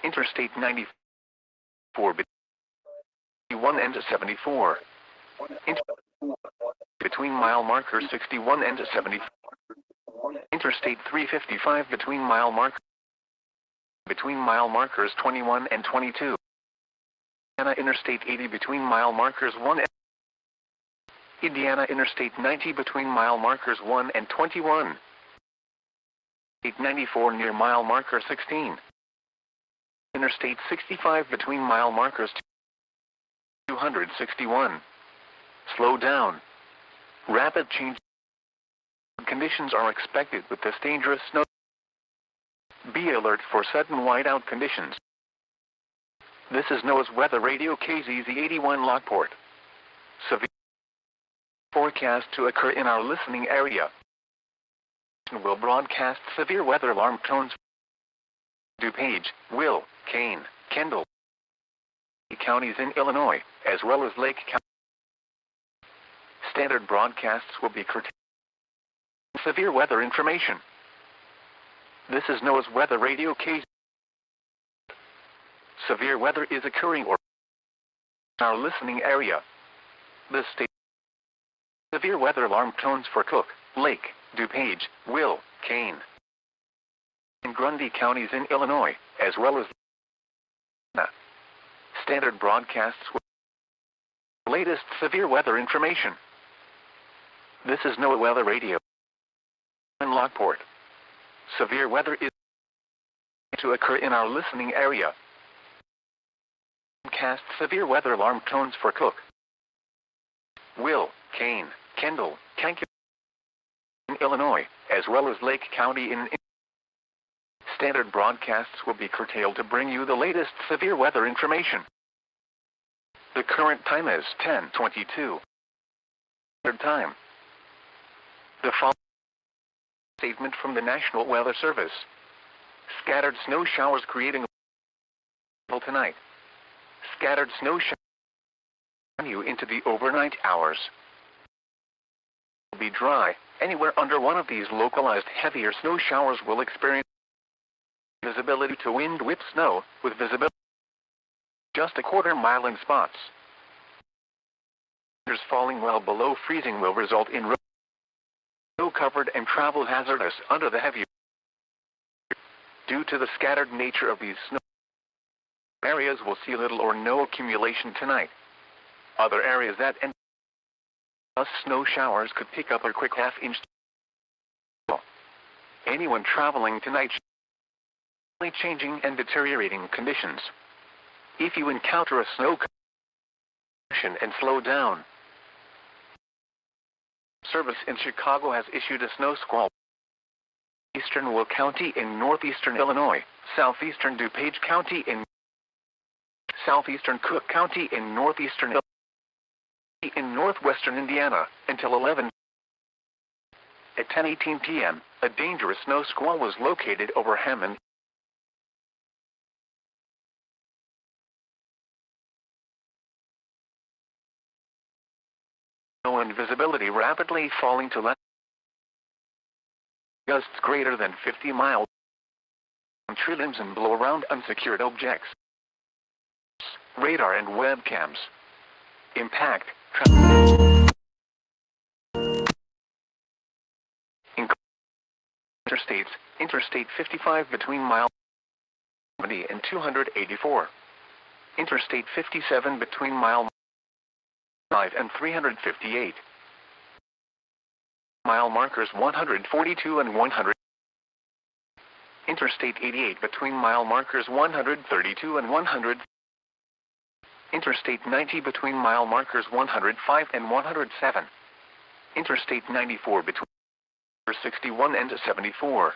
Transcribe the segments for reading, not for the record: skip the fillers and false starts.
Interstate 94 61 and 74. Between mile markers 61 and 74. Interstate 355 between mile markers 21 and 22. Indiana Interstate 80 between mile markers 1 and Indiana Interstate 90 between mile markers 1 and 21. 894 near mile marker 16. Interstate 65 between mile markers 261. Slow down. Rapid change conditions are expected with this dangerous snow. Be alert for sudden whiteout conditions. This is NOAA's Weather Radio KZZ81 Lockport. Severe forecast to occur in our listening area. Will broadcast severe weather alarm tones. DuPage, Will, Kane, Kendall counties in Illinois, as well as Lake County. Standard broadcasts will be curtailed. Severe weather information. This is NOAA's Weather Radio KZ. Severe weather is occurring or in our listening area. This state. Severe weather alarm tones for Cook, Lake, DuPage, Will, Kane, and Grundy counties in Illinois, as well as standard broadcasts with latest severe weather information. This is NOAA Weather Radio in Lockport. Severe weather is to occur in our listening area. Cast severe weather alarm tones for Cook, Will, Kane, Kendall, Kankakee in Illinois, as well as Lake County in standard broadcasts will be curtailed to bring you the latest severe weather information. The current time is 10:22. Standard time. The following statement from the National Weather Service. Scattered snow showers creating tonight. Scattered snow showers you into the overnight hours. Will be dry. Anywhere under one of these localized heavier snow showers will experience visibility to wind whip snow, with visibility just a quarter mile in spots. Temperatures falling well below freezing will result in snow-covered and travel hazardous under the heavy. Due to the scattered nature of these snow areas will see little or no accumulation tonight. Other areas that end Snow showers could pick up a quick half-inch. Anyone traveling tonight should changing and deteriorating conditions. If you encounter a snow condition and slow down. Service in Chicago has issued a snow squall. Eastern Will County in northeastern Illinois, southeastern DuPage County in southeastern Cook County in northeastern Illinois, in northwestern Indiana, until 11. At 10:18 p.m., a dangerous snow squall was located over Hammond. Snow and visibility rapidly falling to less. Gusts greater than 50 miles on tree limbs and blow around unsecured objects. Radar and webcams. Impact. Interstates. Interstate 55 between mile 70 and 284. Interstate 57 between mile 5 and 358. Mile markers 142 and 100. Interstate 88 between mile markers 132 and 100. Interstate 90 between mile markers 105 and 107. Interstate 94 between 61 and 74.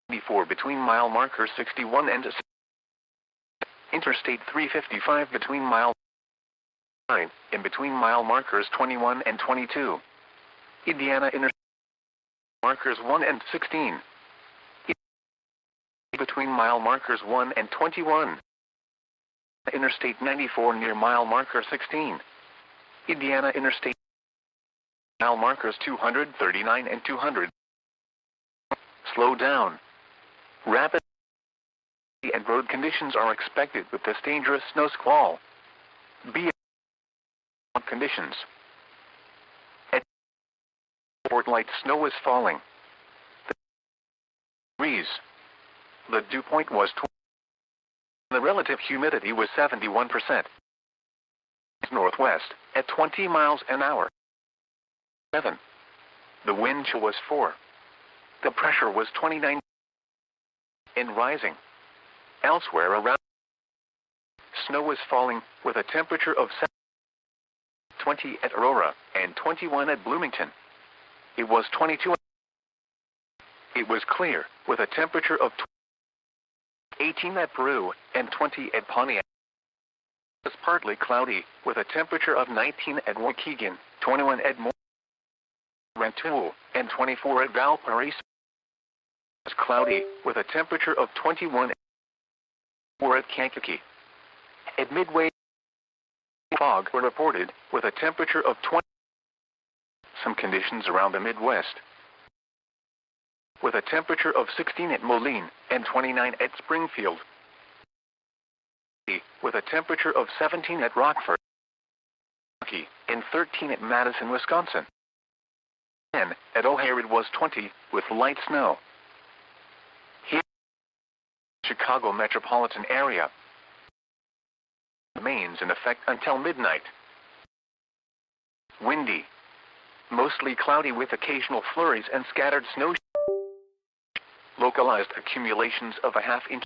94 between mile markers 61 and 70. Interstate 355 between mile 9 and between mile markers 21 and 22. Indiana Interstate markers 1 and 16. Between mile markers 1 and 21. Interstate 94 near mile marker 16. Indiana Interstate mile markers 239 and 200. Slow down. Rapid and road conditions are expected with this dangerous snow squall. Be conditions. At Fort Light, snow is falling. Degrees. The dew point was 20. The relative humidity was 71%. Northwest, at 20 miles an hour. 7. The wind chill was 4. The pressure was 29. And rising. Elsewhere around, snow was falling, with a temperature of 20 at Aurora, and 21 at Bloomington. It was 22. It was clear, with a temperature of 18 at Peru, and 20 at Pontiac. It was partly cloudy, with a temperature of 19 at Waukegan, 21 at Rantoul, and 24 at Valparaiso. It was cloudy, with a temperature of 21 at Kankakee. At Midway, fog were reported, with a temperature of 20. Some conditions around the Midwest. With a temperature of 16 at Moline, and 29 at Springfield. With a temperature of 17 at Rockford, and 13 at Madison, Wisconsin. 10 at O'Hare it was 20, with light snow. Here, Chicago metropolitan area remains in effect until midnight. Windy. Mostly cloudy with occasional flurries and scattered snow. Localized accumulations of a half-inch.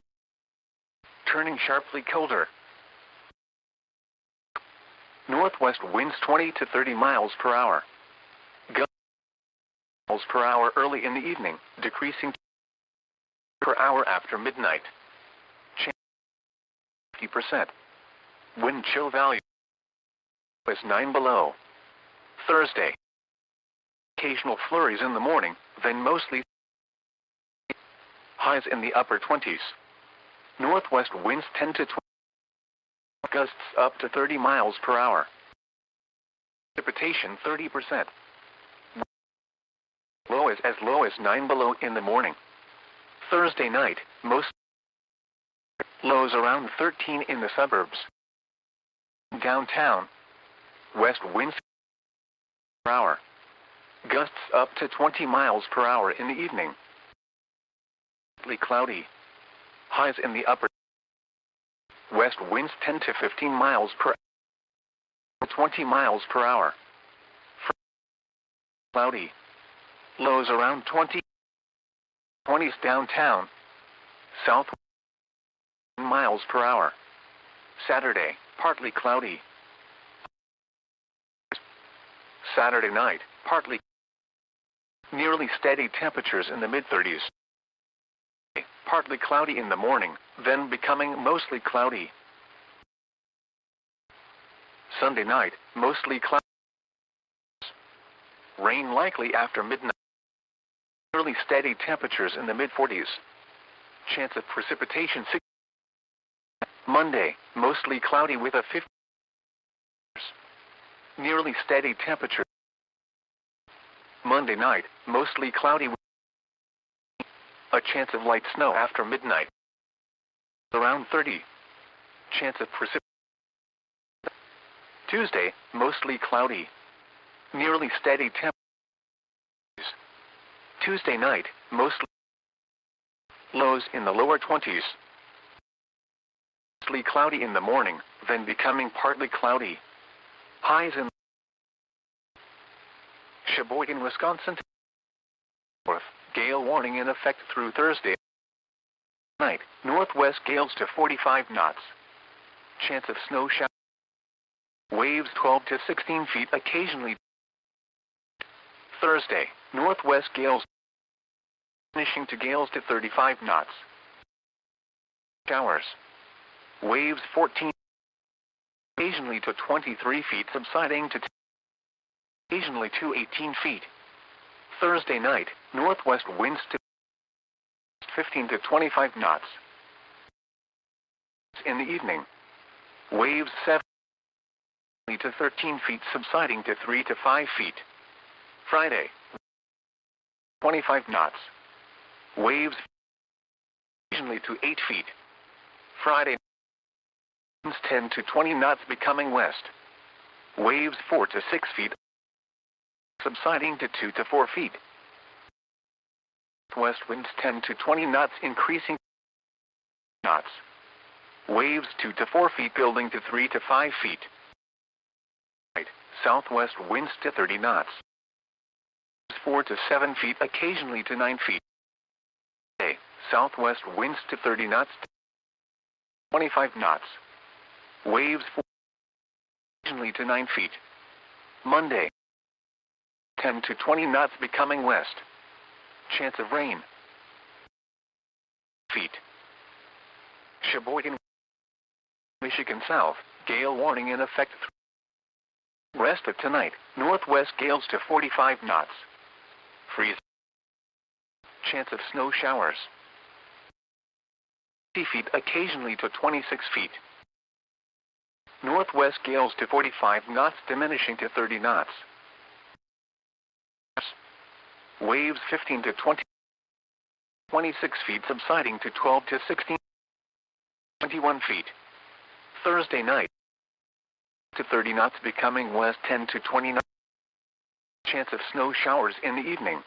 Turning sharply colder. Northwest winds 20 to 30 miles per hour. Gusts miles per hour early in the evening, decreasing per hour after midnight. 50%. Wind chill value is 9 below. Thursday. Occasional flurries in the morning, then mostly highs in the upper 20s. Northwest winds 10 to 20. Gusts up to 30 miles per hour. Precipitation 30%. Low is as low as 9 below in the morning. Thursday night, most lows around 13 in the suburbs. Downtown. West winds per hour. Gusts up to 20 miles per hour in the evening. Cloudy. Highs in the upper. West winds 10 to 15 miles per hour. 20 miles per hour. cloudy. Lows around 20s downtown. South miles per hour. Saturday, partly cloudy. Saturday night, partly nearly steady temperatures in the mid-30s. Partly cloudy in the morning, then becoming mostly cloudy. Sunday night, mostly cloudy. Rain likely after midnight. Nearly steady temperatures in the mid-40s. Chance of precipitation 6. Monday, mostly cloudy with a 50. Nearly steady temperature. Monday night, mostly cloudy with a chance of light snow after midnight. Around 30. Chance of precipitation. Tuesday, mostly cloudy. Nearly steady temperatures. Tuesday night, mostly lows in the lower 20s. Mostly cloudy in the morning, then becoming partly cloudy. Highs in Sheboygan, Wisconsin. North, gale warning in effect through Thursday night. Northwest gales to 45 knots. Chance of snow showers. Waves 12 to 16 feet occasionally. Thursday, northwest gales finishing to gales to 35 knots. Showers. Waves 14 occasionally to 23 feet, subsiding to occasionally to 18 feet. Thursday night, northwest winds to 15 to 25 knots. In the evening, waves 7 to 13 feet, subsiding to 3 to 5 feet. Friday, 25 knots. Waves occasionally to 8 feet. Friday, winds 10 to 20 knots, becoming west. Waves 4 to 6 feet, subsiding to 2 to 4 feet. West winds 10 to 20 knots, increasing knots. Waves 2 to 4 feet, building to 3 to 5 feet. Southwest winds to 30 knots. 4 to 7 feet, occasionally to 9 feet. Southwest winds to 30 knots, 25 knots. Waves 4 occasionally to 9 feet. Monday, 10 to 20 knots, becoming west. Chance of rain. Feet. Sheboygan, Michigan South, gale warning in effect. Rest of tonight, northwest gales to 45 knots. Freeze. Chance of snow showers. 50 feet, occasionally to 26 feet. Northwest gales to 45 knots, diminishing to 30 knots. Waves 15 to 26 feet, subsiding to 12 to 16, 21 feet. Thursday night, to 30 knots, becoming west 10 to 20 knots. Chance of snow showers in the evening.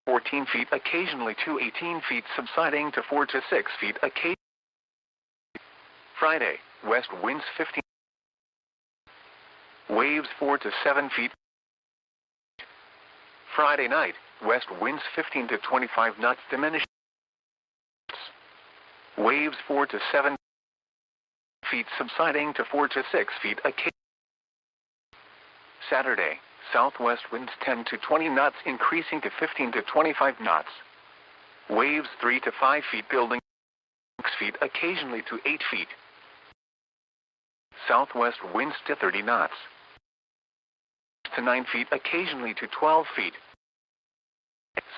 14 feet, occasionally to 18 feet, subsiding to 4 to 6 feet, occasionally. Friday, west winds 15. Waves 4 to 7 feet. Friday night, west winds 15 to 25 knots, diminish. Waves 4 to 7 feet, subsiding to 4 to 6 feet, occasionally. Saturday, southwest winds 10 to 20 knots, increasing to 15 to 25 knots. Waves 3 to 5 feet, building 6 feet, occasionally to 8 feet. Southwest winds to 30 knots. To 9 feet, occasionally to 12 feet.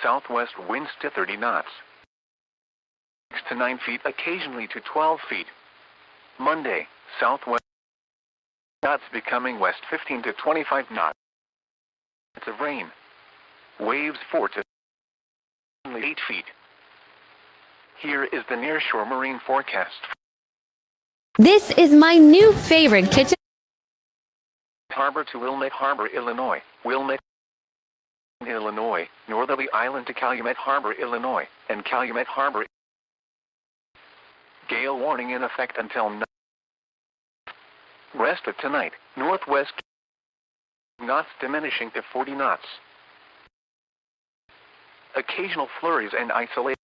Southwest winds to 30 knots. To 9 feet, occasionally to 12 feet. Monday, southwest knots, becoming west 15 to 25 knots. Chance of rain. Waves 4 to 8 feet. Here is the nearshore marine forecast. This is my new favorite kitchen. Harbor to Wilmette Harbor, Illinois. Wilmette, Illinois. Northerly Island to Calumet Harbor, Illinois. And Calumet Harbor. Gale warning in effect until 9. Rest of tonight. Northwest knots diminishing to 40 knots. Occasional flurries and isolated.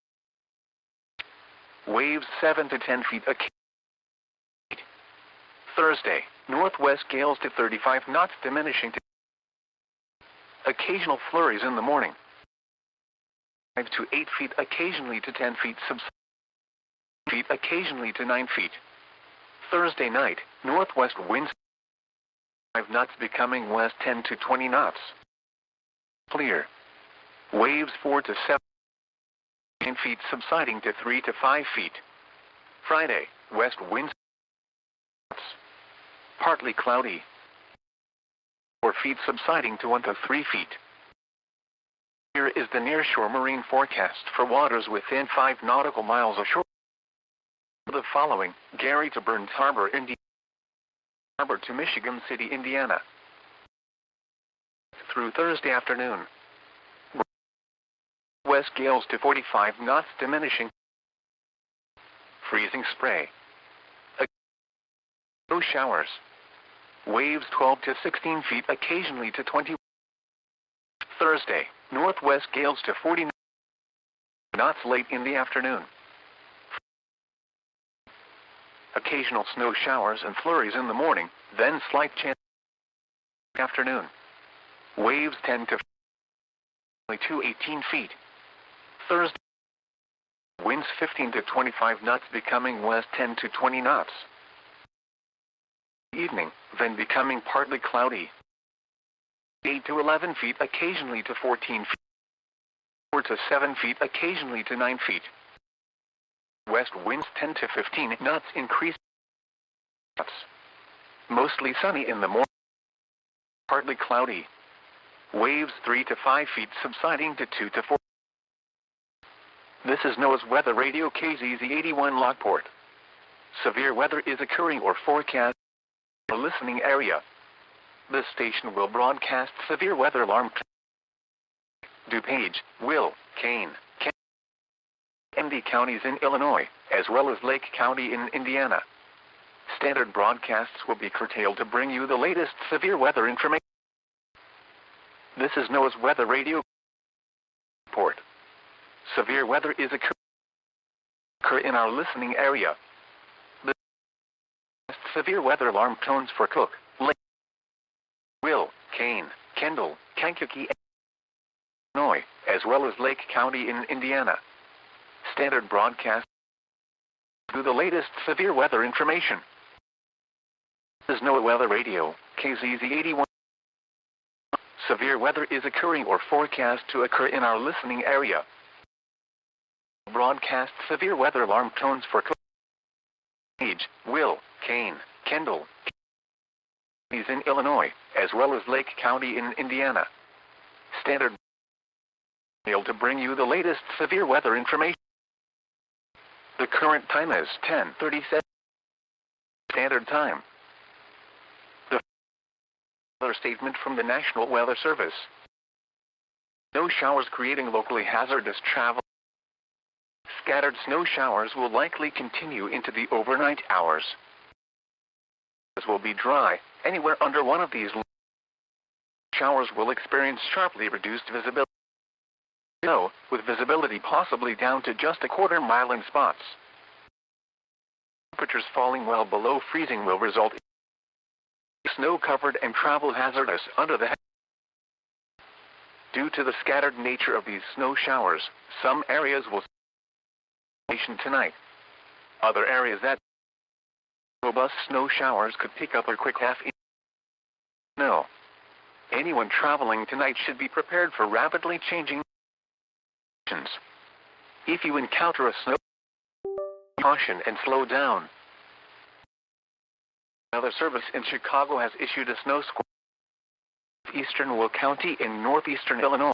Waves 7 to 10 feet. Thursday, northwest gales to 35 knots diminishing to. Occasional flurries in the morning. 5 to 8 feet, occasionally to 10 feet. Feet, occasionally to 9 feet. Thursday night, northwest winds 5 knots becoming west 10 to 20 knots. Clear. Waves 4 to 7 feet subsiding to 3 to 5 feet. Friday, west winds partly cloudy. 4 feet subsiding to 1 to 3 feet. Here is the nearshore marine forecast for waters within 5 nautical miles of shore. The following: Gary to Burns Harbor, Indiana. Harbor to Michigan City, Indiana. Through Thursday afternoon. West gales to 45 knots diminishing. Freezing spray. No showers. Waves 12 to 16 feet, occasionally to 20. Thursday, northwest gales to 40 knots late in the afternoon. Occasional snow showers and flurries in the morning, then slight chance afternoon. Waves 10 to 18 feet. Thursday, winds 15 to 25 knots becoming west 10 to 20 knots. Evening, then becoming partly cloudy. 8 to 11 feet, occasionally to 14 feet. 4 to 7 feet, occasionally to 9 feet. West winds 10 to 15 knots increase. Mostly sunny in the morning. Partly cloudy. Waves 3 to 5 feet subsiding to 2 to 4. This is NOAA's Weather Radio KZZ81 Lockport. Severe weather is occurring or forecast in the listening area. This station will broadcast severe weather alarm. DuPage, Will, Kane, and the counties in Illinois, as well as Lake County in Indiana. Standard broadcasts will be curtailed to bring you the latest severe weather information. This is NOAA's Weather Radio report. Severe weather is occur in our listening area. The severe weather alarm tones for Cook, Lake, Will, Kane, Kendall, Kankakee, Illinois, as well as Lake County in Indiana. Standard broadcast to the latest severe weather information. This is NOAA Weather Radio, KZZ81. Severe weather is occurring or forecast to occur in our listening area. Broadcast severe weather alarm tones for Page, Will, Kane, Kendall, is in Illinois, as well as Lake County in Indiana. Standard to bring you the latest severe weather information. The current time is 10:37 Standard Time. The weather statement from the National Weather Service. No showers creating locally hazardous travel. Scattered snow showers will likely continue into the overnight hours. This will be dry. Anywhere under one of these showers will experience sharply reduced visibility. Snow, with visibility possibly down to just a quarter mile in spots. Temperatures falling well below freezing will result in snow-covered and travel hazardous under the Due to the scattered nature of these snow showers, some areas will tonight. Other areas that robust snow showers could pick up a quick half-inch snow. Anyone traveling tonight should be prepared for rapidly changing conditions. If you encounter a snow, caution and slow down. Another service in Chicago has issued a snow squall. Eastern Will County in northeastern Illinois.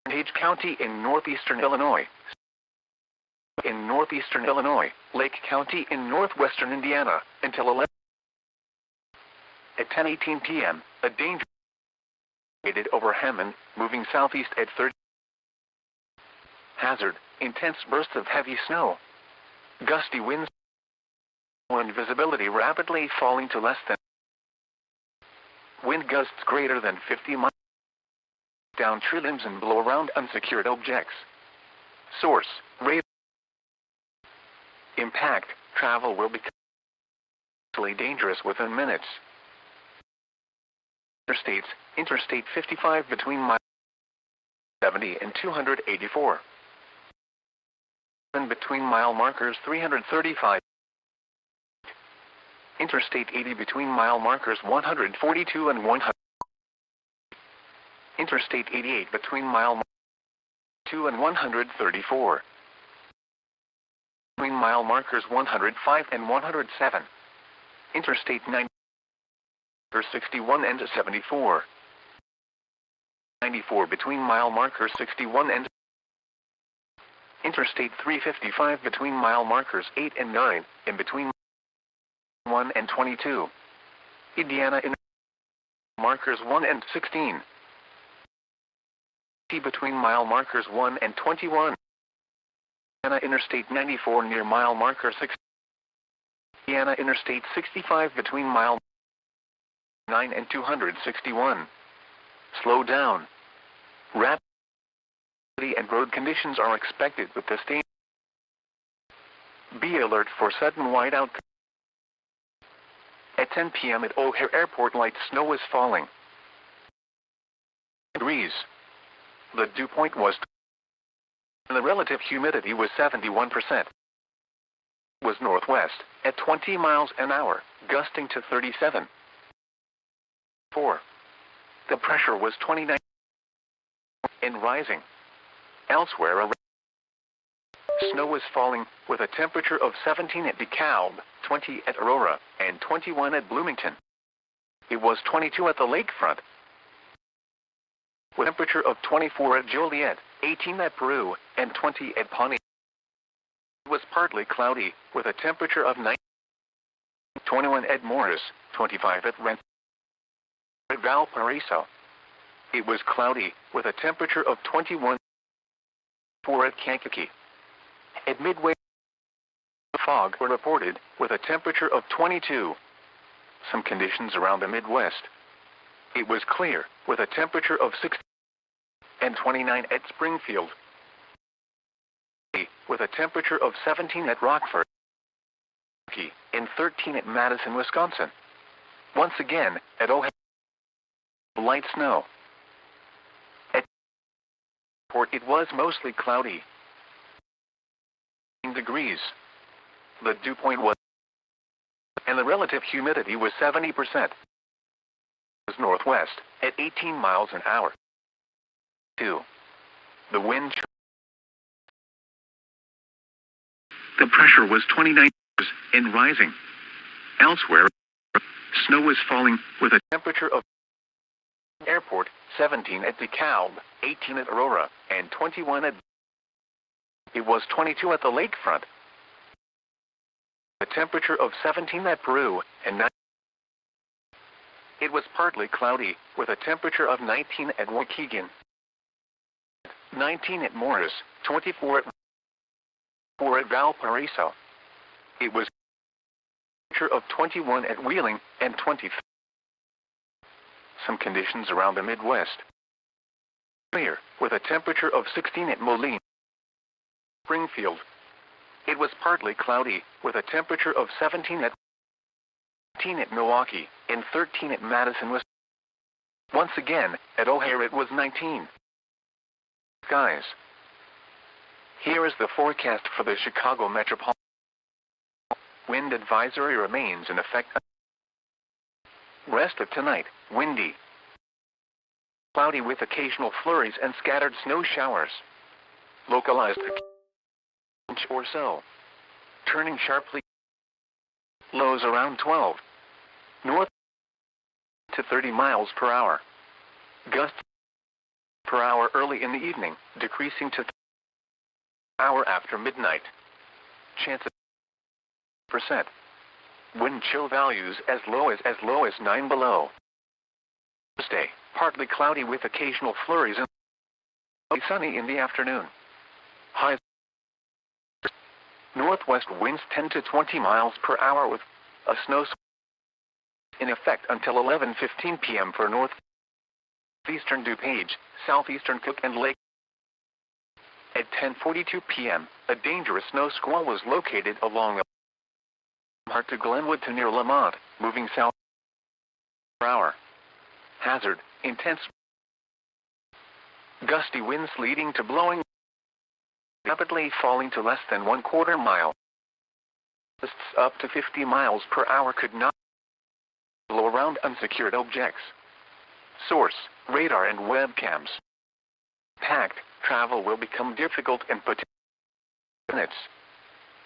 Page County in northeastern Illinois. In northeastern Illinois, Lake County in northwestern Indiana, until 11. At 10:18 p.m., a danger over Hammond, moving southeast at 30. Hazard, intense bursts of heavy snow. Gusty winds and visibility rapidly falling to less than Wind gusts greater than 50 miles down tree limbs and blow around unsecured objects. Source: radar. Impact: travel will become dangerous within minutes. Interstates: Interstate 55 between miles 70 and 284. And between mile markers 335. Interstate 80 between mile markers 142 and 100. Interstate 88 between mile 2 and 134. Between mile markers 105 and 107. Interstate 9 61 and 74. 94 between mile markers 61 and Interstate 355 between mile markers 8 and 9, in between 1 and 22. Indiana in markers 1 and 16. Between mile markers 1 and 21. Indiana Interstate 94 near mile marker 6. Indiana Interstate 65 between mile 9 and 261. Slow down. Rapid and road conditions are expected with this day. Be alert for sudden whiteout. At 10 p.m. at O'Hare Airport, light snow is falling. Degrees. The dew point was and the relative humidity was 71%. Was northwest at 20 miles an hour, gusting to 37. 4. The pressure was 29 and rising. Elsewhere, snow was falling, with a temperature of 17 at DeKalb, 20 at Aurora, and 21 at Bloomington. It was 22 at the lakefront, with a temperature of 24 at Joliet, 18 at Peru, and 20 at Pawnee. It was partly cloudy, with a temperature of 19, 21 at Morris, 25 at Rensselaer, at Valparaiso. It was cloudy, with a temperature of 21, 4 at Kankakee. At Midway, fog were reported, with a temperature of 22. Some conditions around the Midwest. It was clear, with a temperature of 6 and 29 at Springfield. With a temperature of 17 at Rockford. And 13 at Madison, Wisconsin. Once again, at O'Hare, light snow. At Port, it was mostly cloudy. Degrees. The dew point was, and the relative humidity was 70%. Was northwest at 18 miles an hour. 2. The wind. The pressure was 29 and rising. Elsewhere, snow was falling, with a temperature of Airport 17 at DeKalb, 18 at Aurora, and 21 at. It was 22 at the lakefront. A temperature of 17 at Peru, and 9. It was partly cloudy, with a temperature of 19 at Waukegan, 19 at Morris, 24 at 4 at Valparaiso. It was a temperature of 21 at Wheeling, and 20. Some conditions around the Midwest. Clear, with a temperature of 16 at Moline, Springfield. It was partly cloudy, with a temperature of 17 at 18 at Milwaukee, and 13 at Madison, Wisconsin. Once again, at O'Hare it was 19. Skies. Here is the forecast for the Chicago metropolitan. Wind advisory remains in effect. Rest of tonight, windy. Cloudy with occasional flurries and scattered snow showers. Localized inch or so. Turning sharply. Lows around 12. North to 30 miles per hour. Gusts per hour early in the evening, decreasing to hour after midnight. Chance of percent. Wind chill values as low as 9 below. Thursday, partly cloudy with occasional flurries and sunny in the afternoon. Highs. Northwest winds 10 to 20 miles per hour with a snowstorm In effect until 11:15 p.m. for northeastern DuPage, southeastern Cook and Lake. At 10:42 p.m., a dangerous snow squall was located along Hart to Glenwood to near Lamont, moving south per hour. Hazard, intense gusty winds leading to blowing rapidly falling to less than 1/4 mile. Gusts up to 50 miles per hour could not blow around unsecured objects. Source, radar and webcams. Packed, travel will become difficult and potentially minutes,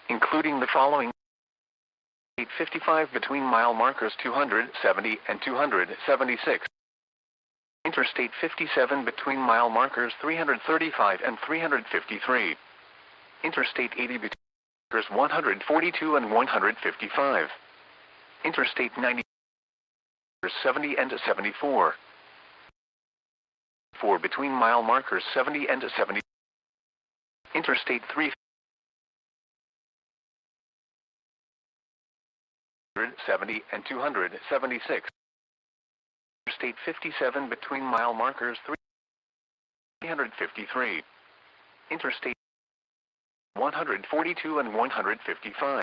including the following: 8:55 between mile markers 270 and 276. Interstate 57 between mile markers 335 and 353. Interstate 80 between markers 142 and 155. Interstate 90 70 and 74. 4 between mile markers 70 and 70. Interstate 370 and 276. Interstate 57 between mile markers 353. Interstate 142 and 155.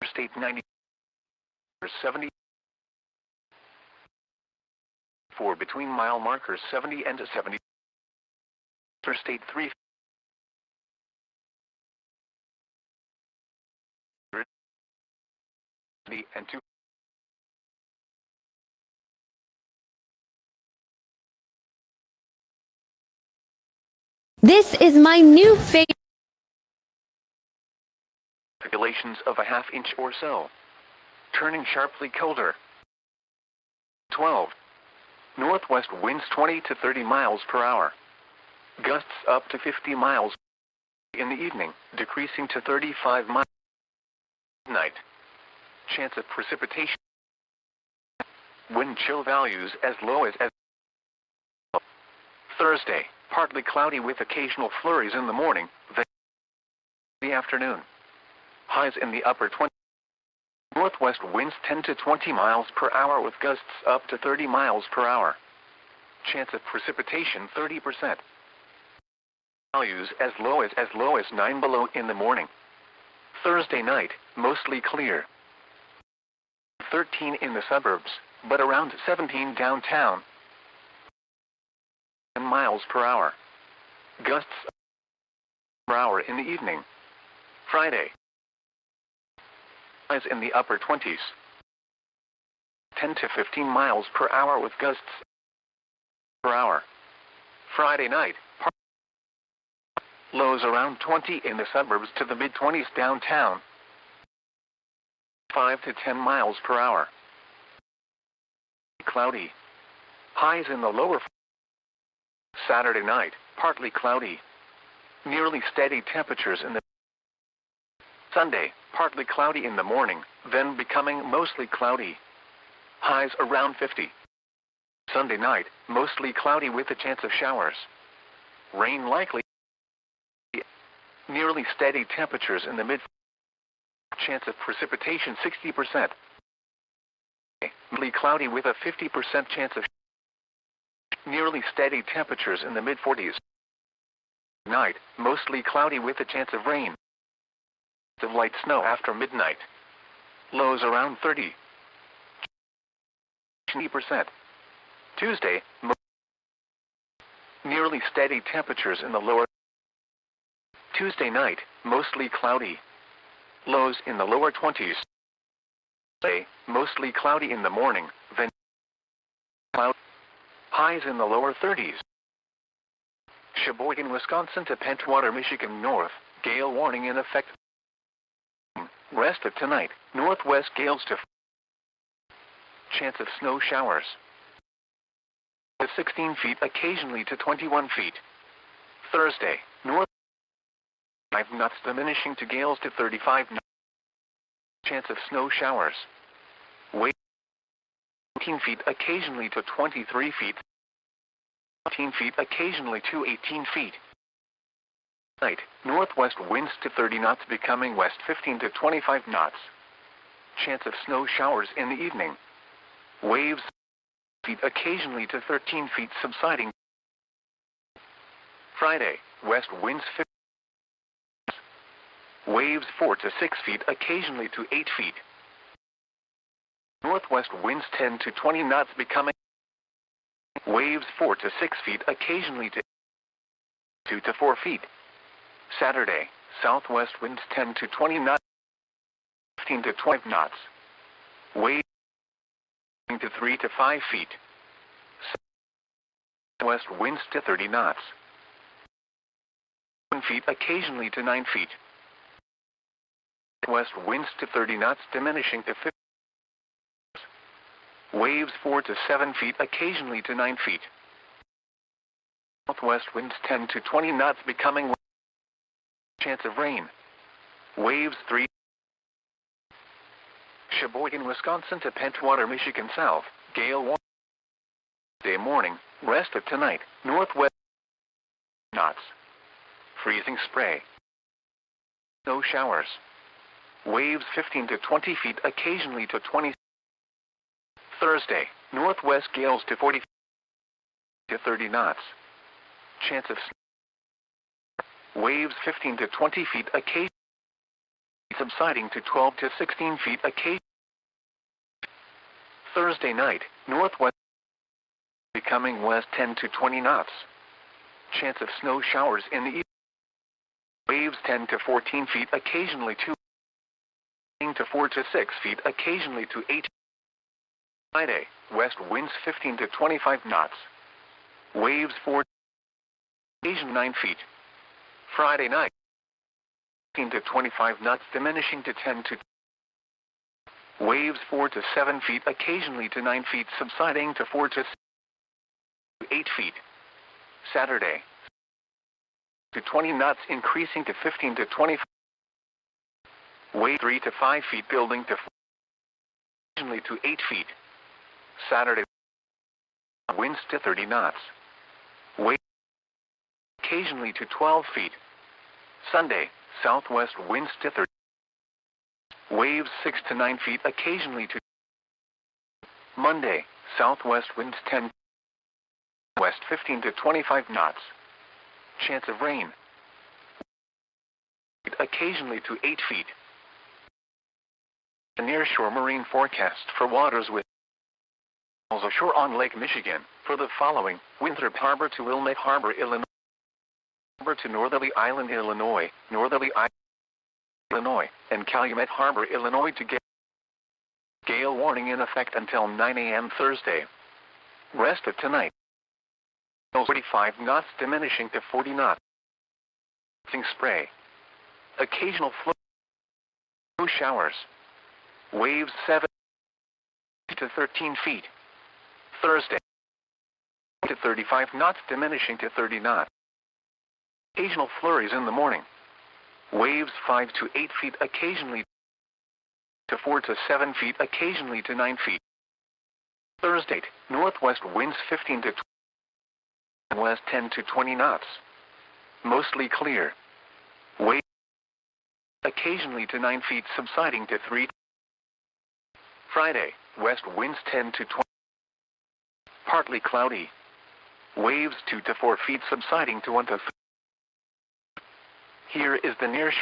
Interstate 90 70. 4 between mile markers 70 and 70. Interstate 370 and 2. This is my new favorite. Regulations of a ½ inch or so. Turning sharply colder. 12. Northwest winds 20 to 30 miles per hour. Gusts up to 50 miles in the evening, decreasing to 35 miles at night. Chance of precipitation. Wind chill values as low as Thursday, partly cloudy with occasional flurries in the morning, then in the afternoon. Highs in the upper 20s. Northwest winds 10 to 20 miles per hour with gusts up to 30 miles per hour. Chance of precipitation 30%. Values as low as 9 below in the morning. Thursday night, mostly clear. 13 in the suburbs, but around 17 downtown. 10 miles per hour. Gusts per hour in the evening. Friday. Highs in the upper 20s. 10 to 15 miles per hour with gusts per hour. Friday night. Lows around 20 in the suburbs to the mid-20s downtown. 5 to 10 miles per hour. Cloudy. Highs in the lower. Saturday night, partly cloudy. Nearly steady temperatures in the. Sunday, partly cloudy in the morning, then becoming mostly cloudy. Highs around 50. Sunday night, mostly cloudy with a chance of showers. Rain likely. Nearly steady temperatures in the mid. Chance of precipitation 60%. Mostly cloudy with a 50% chance of. Nearly steady temperatures in the mid-40s. Night, mostly cloudy with a chance of rain. Of light snow after midnight. Lows around 30. 20%. Tuesday, nearly steady temperatures in the lower. Tuesday night, mostly cloudy. Lows in the lower 20s. Wednesday, mostly cloudy in the morning, then cloud. Highs in the lower 30s. Sheboygan, Wisconsin to Pentwater, Michigan north, gale warning in effect. Rest of tonight, northwest gales to. Chance of snow showers. To 16 feet occasionally to 21 feet. Thursday, north. 5 knots diminishing to gales to 35 knots. Chance of snow showers. Wind 19 feet occasionally to 23 feet. 15 feet occasionally to 18 feet. Night, northwest winds to 30 knots becoming west 15 to 25 knots. Chance of snow showers in the evening. Waves feet occasionally to 13 feet subsiding. Friday, west winds 50. Waves 4 to 6 feet occasionally to 8 feet. Northwest winds 10 to 20 knots becoming. Waves 4 to 6 feet occasionally to 2 to 4 feet. Saturday, southwest winds 10 to 20 knots, 15 to 20 knots. Waves to 3 to 5 feet. West winds to 30 knots. 7 feet occasionally to 9 feet. West winds to 30 knots diminishing to 50. Waves 4 to 7 feet occasionally to 9 feet. Southwest winds 10 to 20 knots becoming. Chance of rain. Waves 3. Sheboygan, Wisconsin to Pentwater, Michigan south. Gale 1. Day morning, rest of tonight, northwest knots. Freezing spray. No showers. Waves 15 to 20 feet occasionally to 20. Thursday, northwest gales to 40 to 30 knots. Chance of waves 15 to 20 feet occasionally subsiding to 12 to 16 feet occasionally. Thursday night, northwest becoming west 10 to 20 knots. Chance of snow showers in the evening. Waves 10 to 14 feet occasionally to 4 to 6 feet occasionally to 8. Friday, west winds 15 to 25 knots. Waves 4 occasionally 9 feet. Friday night, 15 to 25 knots diminishing to 10 to. Waves 4 to 7 feet occasionally to 9 feet subsiding to 4 to 8 feet. Saturday, to 20 knots increasing to 15 to 20. Wave 3 to 5 feet building to occasionally to 8 feet. Saturday, winds to 30 knots. Wave occasionally to 12 feet. Sunday, southwest winds to 30. Waves 6 to 9 feet occasionally to. Monday, southwest winds 10. West 15 to 25 knots. Chance of rain. Occasionally to 8 feet. The nearshore marine forecast for waters with ashore on Lake Michigan for the following: Winthrop Harbor to Wilmette Harbor, Illinois. Harbor to Northerly Island, Illinois, Northerly Island, Illinois, and Calumet Harbor, Illinois to gale warning in effect until 9 a.m. Thursday. Rest of tonight. 45 knots diminishing to 40 knots. Spray. Occasional flow showers. Waves 7 to 13 feet. Thursday, to 35 knots diminishing to 30 knots. Occasional flurries in the morning. Waves 5 to 8 feet occasionally to 4 to 7 feet occasionally to 9 feet. Thursday, northwest winds 15 to 20, west 10 to 20 knots. Mostly clear. Waves occasionally to 9 feet subsiding to 3. Friday, west winds 10 to 20. Partly cloudy. Waves 2 to 4 feet subsiding to 1 to 3. Here is the nearshore.